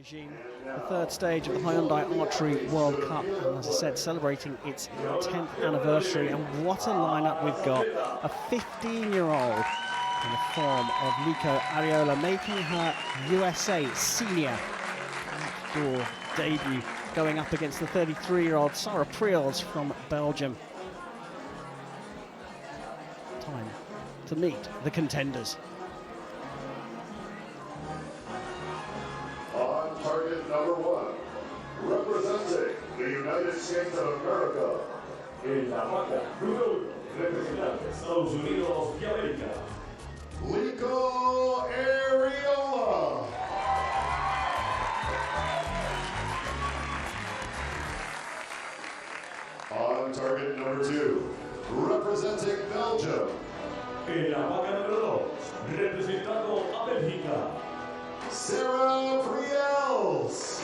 Medellin, the third stage of the Hyundai Archery World Cup, and as I said, celebrating its 10th anniversary. And what a lineup we've got. A 15-year-old in the form of Liko Arreola, making her USA senior outdoor debut, going up against the 33-year-old Sarah Prieels from Belgium. Time to meet the contenders. Target number 1, representing the United States of America. En la vaca, representante Estados Unidos de América. Liko Arreola. On target number 2, representing Belgium. En la vaca número 2, representando a Bélgica. Sarah Prieels.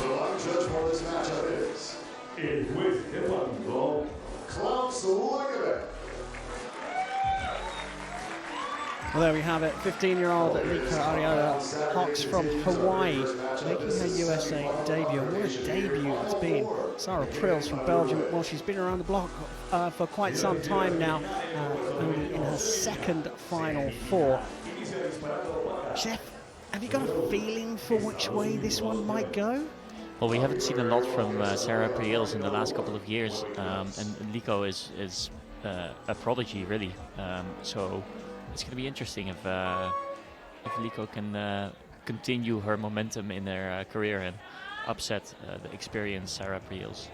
The line judge for this matchup is El juez de mando, Well, there we have it. 15-year-old Liko Arreola, Hawks from Hawaii, making her USA debut. And what a debut it's been. Sarah Prieels from Belgium. Well, she's been around the block for quite some time now, only in her second Final Four. Jeff, have you got a feeling for which way this one might go? Well, we haven't seen a lot from Sarah Prieels in the last couple of years, and Liko is a prodigy, really. So it's going to be interesting if Liko can continue her momentum in her career and upset the experienced Sarah Prieels.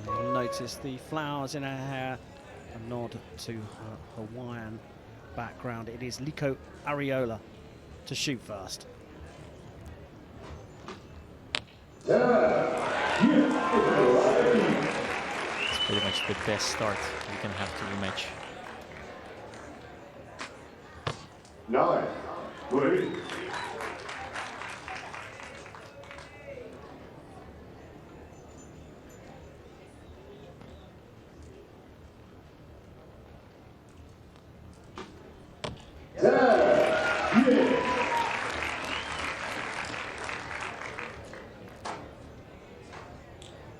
You'll notice the flowers in her hair, a nod to her Hawaiian background. It is Liko Arreola to shoot first. It's pretty much the best start you can have to a match. 9, ready.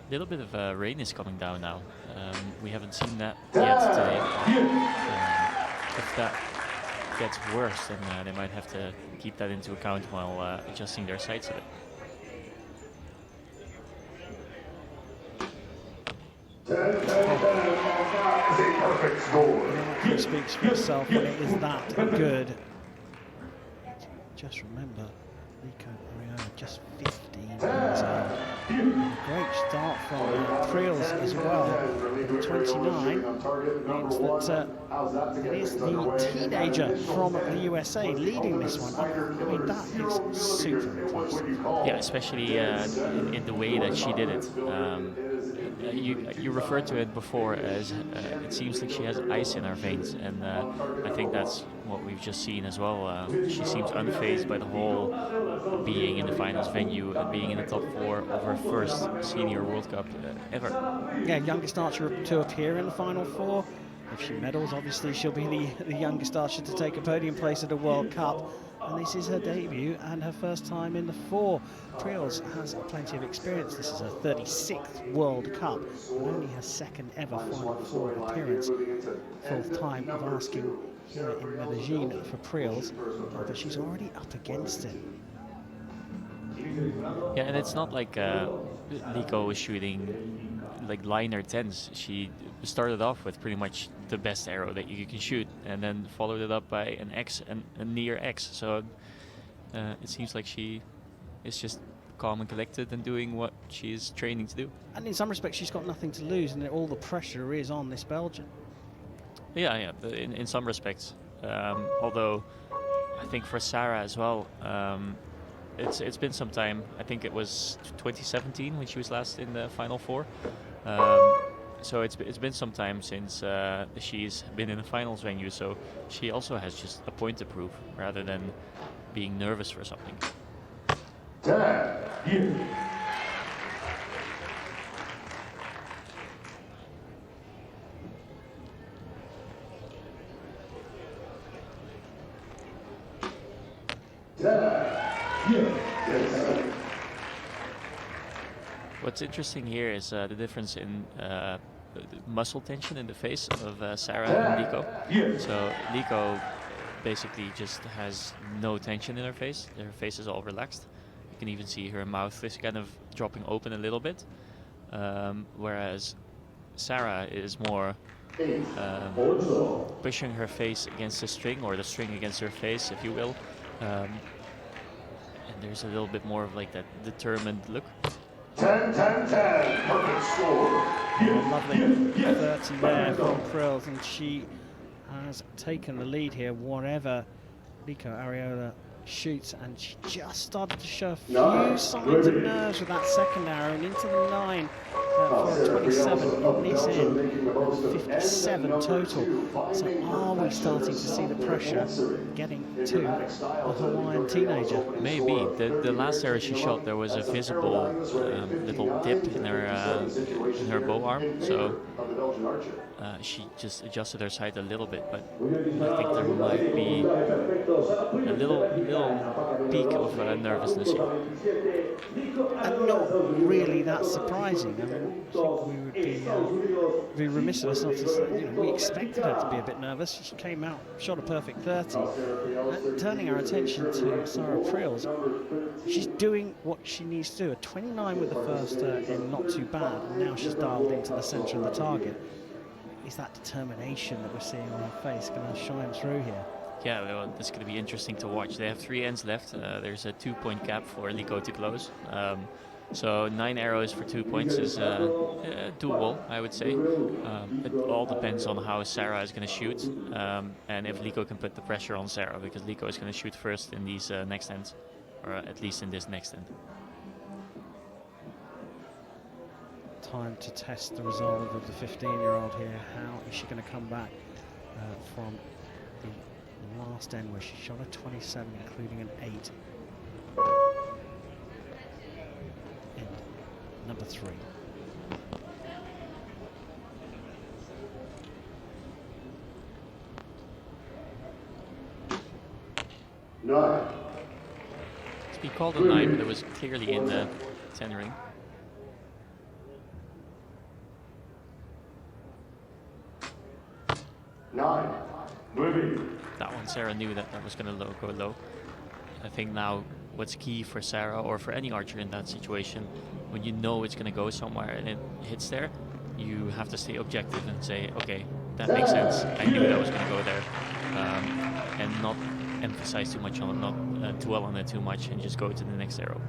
A little bit of rain is coming down now. We haven't seen that yet today. If that gets worse, then they might have to keep that into account while adjusting their sights a bit. Perfect score. It speaks for itself when it is that good. Just remember, Liko Arreola, just 15 years old. Great start from Prieels as well. 29 means that it is the teenager from the USA leading this one. I mean, that is super impressive. Yeah, especially in the way that she did it. You referred to it before as it seems like she has ice in her veins, and I think that's what we've just seen as well. She seems unfazed by the whole being in the finals venue and being in the top 4 of her first senior World Cup ever. Yeah, youngest archer to appear in the Final Four. If she medals, obviously she'll be the youngest archer to take a podium place at a World Cup. And this is her debut and her first time in the 4. Prieels has plenty of experience. This is her 36th World Cup, and only her second ever Final Four appearance. 4th time of asking here in Medellin for Prieels, but she's already up against it. Yeah, and it's not like Liko was shooting like liner 10s. She started off with pretty much the best arrow that you can shoot, and then followed it up by an X and a near X. So it seems like she is just calm and collected and doing what she's training to do. And in some respects, she's got nothing to lose, and all the pressure is on this Belgian. Yeah, in some respects. Although I think for Sarah as well, it's been some time. I think it was 2017 when she was last in the Final Four. So it's been some time since she's been in the finals venue. So she also has just a point to prove rather than being nervous for something. What's interesting here is the difference in muscle tension in the face of Sarah and Liko. So Liko basically just has no tension in her face. Her face is all relaxed. You can even see her mouth is kind of dropping open a little bit. Whereas Sarah is more pushing her face against the string, or the string against her face, if you will. And there's a little bit more of like that determined look. 10-10-10, perfect score. Lovely 30 there from Prieels, and she has taken the lead here, whatever Liko Arreola shoots, and she just started to show a few signs of nerves with that second arrow, and into the 9 for a 27 in this end, and 57 total. So are we starting to see the pressure getting to the Hawaiian teenager? Maybe. The last arrow she shot, there was a visible little dip in her bow arm, so she just adjusted her sight a little bit, but I think there might be a little peak of nervousness here. And not really that surprising. I mean, I think we would be remiss of us not to say, we expected her to be a bit nervous. She came out, shot a perfect 30. And turning our attention to Sarah Prieels, she's doing what she needs to do. A 29 with the first in, not too bad, and now she's dialed into the centre of the target. Is that determination that we're seeing on her face going to shine through here? Yeah, well, it's going to be interesting to watch. They have 3 ends left. There's a 2-point gap for Liko to close. So 9 arrows for 2 points is doable, I would say. It all depends on how Sarah is going to shoot, and if Liko can put the pressure on Sarah, because Liko is going to shoot first in these next ends, or at least in this next end. Time to test the resolve of the 15-year-old here. How is she going to come back from the last end where she shot a 27, including an 8? End number 3. It's been called a 9, but it was clearly in the 10 ring. That one, Sarah knew that was going to go low. I think now what's key for Sarah, or for any archer in that situation, when you know it's going to go somewhere and it hits there, you have to stay objective and say, okay, that makes sense. I knew that was going to go there. And not emphasize too much on it, not dwell on it too much, and just go to the next arrow.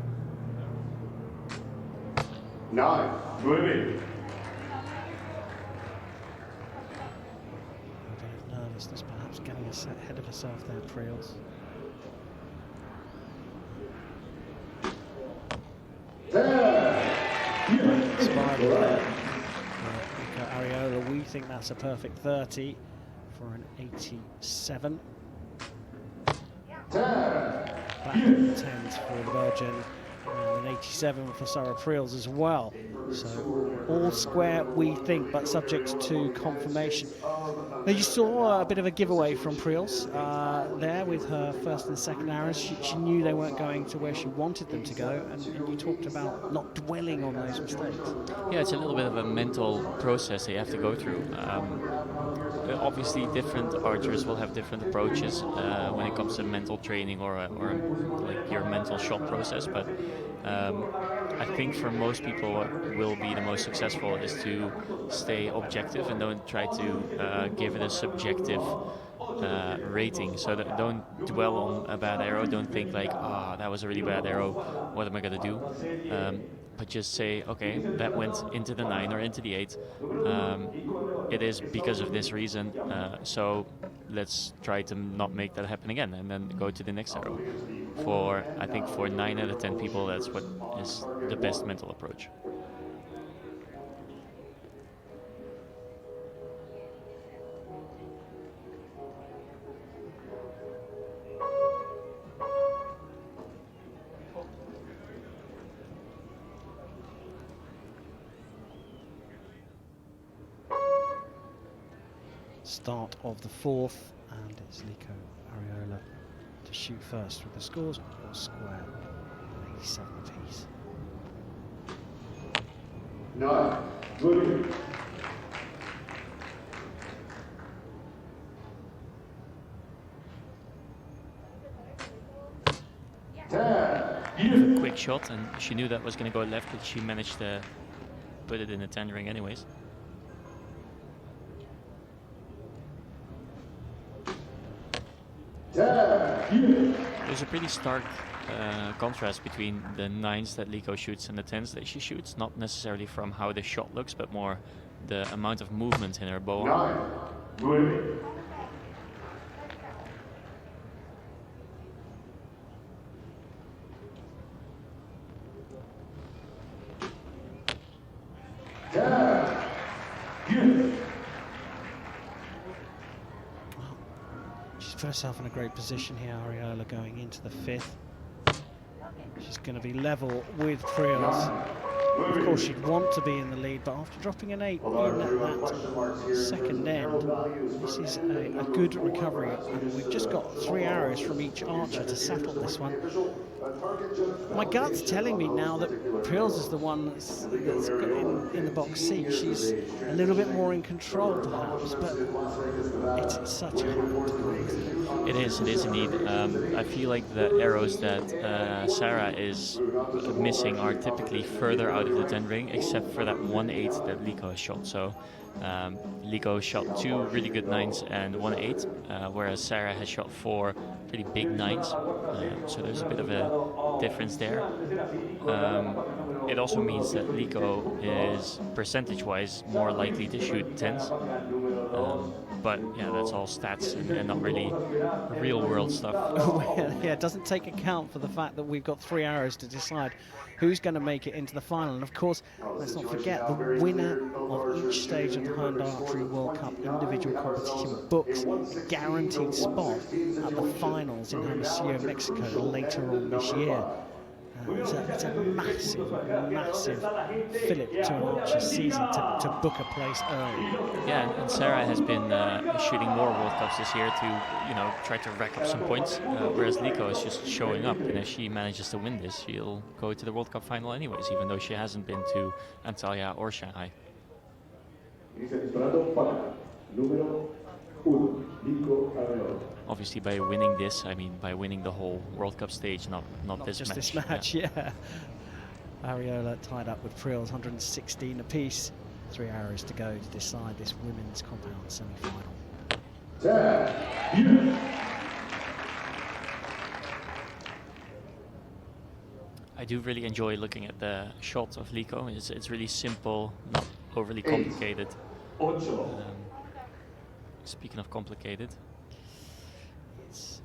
9. Nervousness perhaps getting ahead of herself there, Prieels. Spiral there. Liko Arreola, we think that's a perfect 30 for an 87. Back in the 10s for the Virgin, and an 87 for Sarah Prieels as well. So all square, we think, but subject to confirmation. Now, you saw a bit of a giveaway from Prieels there with her first and second arrows. She knew they weren't going to where she wanted them to go, and you talked about not dwelling on those mistakes. Yeah, it's a little bit of a mental process they have to go through. Obviously, different archers will have different approaches when it comes to mental training or like your mental shot process, but I think for most people what will be the most successful is to stay objective and don't try to give it a subjective rating. So that don't dwell on a bad arrow. Don't think like, that was a really bad arrow, what am I going to do? But just say, okay, that went into the 9 or into the 8. It is because of this reason, so let's try to not make that happen again, and then go to the next arrow. I think for 9 out of 10 people, that's what is the best mental approach. Start of the 4th, and it's Liko Arreola to shoot first, with the scores all square, 87 apiece. 9, moving. Quick shot, and she knew that was going to go left, but she managed to put it in the 10 ring anyways. There's a pretty stark contrast between the 9s that Liko shoots and the 10s that she shoots, not necessarily from how the shot looks, but more the amount of movement in her bow. 9, moving. She's put herself in a great position here, Arreola, going into the 5th. She's going to be level with Prieels. Of course, she'd want to be in the lead, but after dropping an 8 in that second end, this is a good recovery. And we've just got 3 arrows from each archer to settle this one. My gut's telling me now that Prieels is the one that's in the box seat. She's a little bit more in control, perhaps, but it's such a hard call. It is indeed. I feel like the arrows that Sarah is missing are typically further out of the 10 ring, except for that 1-8 that Liko has shot. So Liko shot 2 really good 9s and 1-8, whereas Sarah has shot 4 pretty big 9s. So there's a bit of a difference there. It also means that Liko is percentage-wise more likely to shoot 10s. But yeah, that's all stats and not really real-world stuff. Yeah, it doesn't take account for the fact that we've got 3 arrows to decide who's going to make it into the final. And of course, let's not forget, the winner of each stage of the Hyundai Archery World Cup individual competition books a guaranteed spot at the finals in Hermosillo, Mexico later on this year. It's a massive, massive fillip to an archer's season to book a place early. Yeah, and Sarah has been shooting more World Cups this year to, try to rack up some points, whereas Liko is just showing up, and if she manages to win this, she'll go to the World Cup final anyways, even though she hasn't been to Antalya or Shanghai. Liko Arreola. Obviously, by winning this, I mean by winning the whole World Cup stage, not this just match. This match, yeah. Arreola tied up with Prieels, 116 apiece. 3 arrows to go to decide this women's compound semi-final. I do really enjoy looking at the shot of Liko. It's really simple, not overly complicated. Speaking of complicated, it's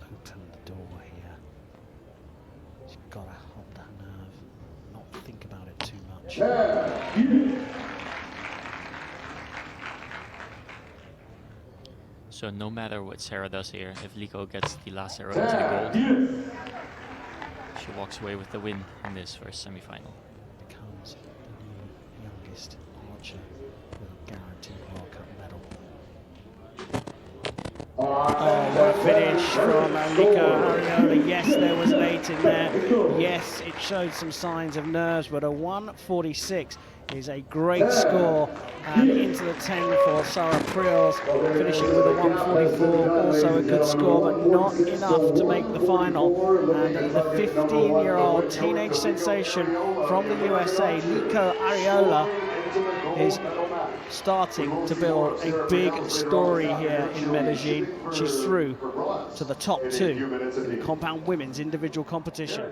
open the door here. She's got to hold that nerve, not think about it too much. So no matter what Sarah does here, if Liko gets the last arrow into the gold, she walks away with the win in this first semi-final. Becomes the new youngest archer with a guaranteed World Cup medal. Oh, what a finish from Liko Arreola. Yes, there was an 8 in there. Yes, it showed some signs of nerves, but a 146 is a great score. And into the 10 for Sarah Prieels, finishing with a 144. Also a good score, but not enough to make the final. And the 15-year-old teenage sensation from the USA, Liko Arreola, is starting to build a big story here in Medellin. She's through to the top 2 in the compound women's individual competition.